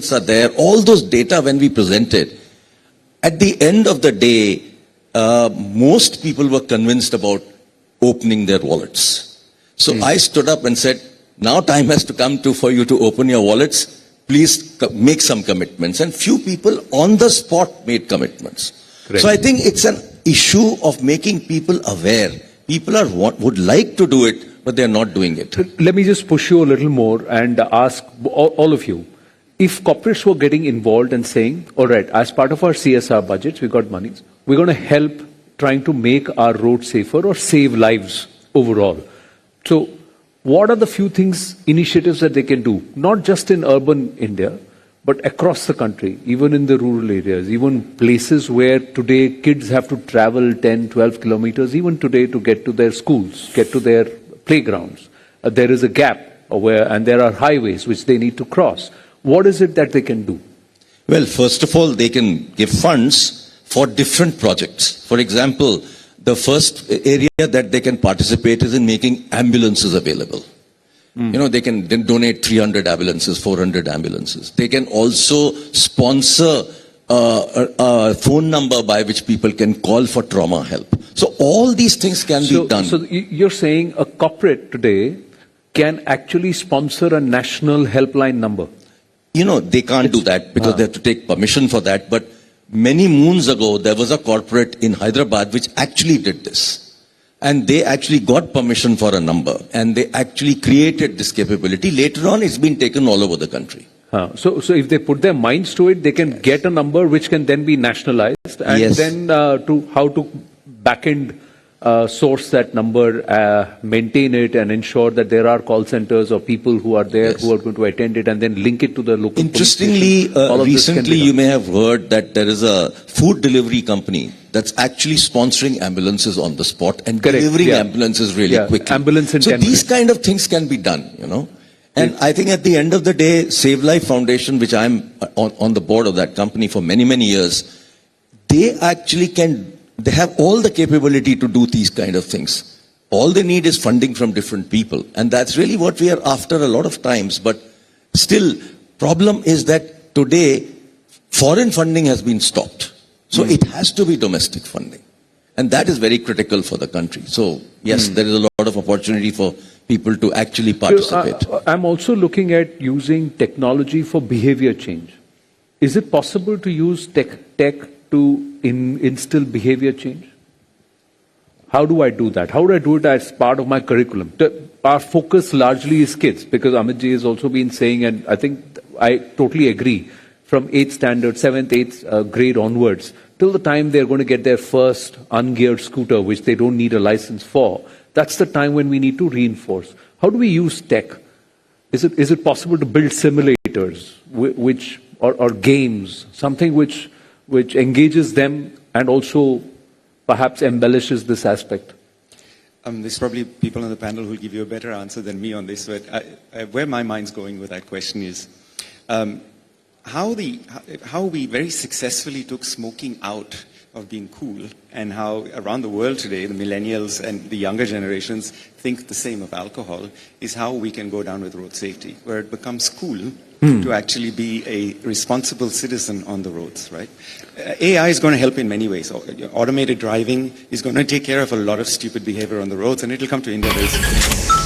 tickets are there, all those data when we presented, at the end of the day, most people were convinced about opening their wallets. So I stood up and said, now time has to come for you to open your wallets. Please make some commitments. And few people on the spot made commitments. Correct. So I think it's an issue of making people aware. People would like to do it, but they're not doing it. Let me just push you a little more and ask all of you. If corporates were getting involved and saying, all right, as part of our CSR budgets, we got monies, we're going to help trying to make our roads safer or save lives overall. So what are the few things, initiatives that they can do, not just in urban India, but across the country, even in the rural areas, even places where today kids have to travel 10, 12 kilometers, even today to get to their schools, get to their playgrounds. There is a gap and there are highways which they need to cross. What is it that they can do? Well, first of all, they can give funds for different projects. For example, the first area that they can participate is in making ambulances available. You know, they can then donate 300 ambulances, 400 ambulances. They can also sponsor a phone number by which people can call for trauma help. So all these things can be done. So you're saying a corporate today can actually sponsor a national helpline number? You know, they can't do that because they have to take permission for that. But many moons ago, there was a corporate in Hyderabad which actually did this. And they actually got permission for a number. And they actually created this capability. Later on, it's been taken all over the country. So if they put their minds to it, they can get a number which can then be nationalized. And then how to back-end source that number, maintain it and ensure that there are call centers or people who are there who are going to attend it and then link it to the local Interestingly, recently you may have heard that there is a food delivery company that's actually sponsoring ambulances on the spot and delivering ambulances really quickly. Ambulance in so 10 these minutes. kind of things can be done, you know. And I think at the end of the day, Save Life Foundation, which I'm on the board of that company for many, many years, they actually they have all the capability to do these kind of things. All they need is funding from different people. And that's really what we are after a lot of times. But still, problem is that today, foreign funding has been stopped. So it has to be domestic funding. And that is very critical for the country. So yes, there is a lot of opportunity for people to actually participate. I'm also looking at using technology for behavior change. Is it possible to use tech to instill behavior change? How do I do that? How do I do it as part of my curriculum? Our focus largely is kids, because Amitji has also been saying, and I think I totally agree, from 8th standard, 7th, 8th grade onwards, till the time they're going to get their first ungeared scooter, which they don't need a license for, that's the time when we need to reinforce. How do we use tech? Is it possible to build simulators or games, something which engages them and also perhaps embellishes this aspect? There's probably people on the panel who will give you a better answer than me on this, but where my mind's going with that question is how we very successfully took smoking out of being cool, and how around the world today the millennials and the younger generations think the same of alcohol, is how we can go down with road safety, where it becomes cool to actually be a responsible citizen on the roads, right? AI is going to help in many ways. Automated driving is going to take care of a lot of stupid behavior on the roads, and it'll come to India very soon.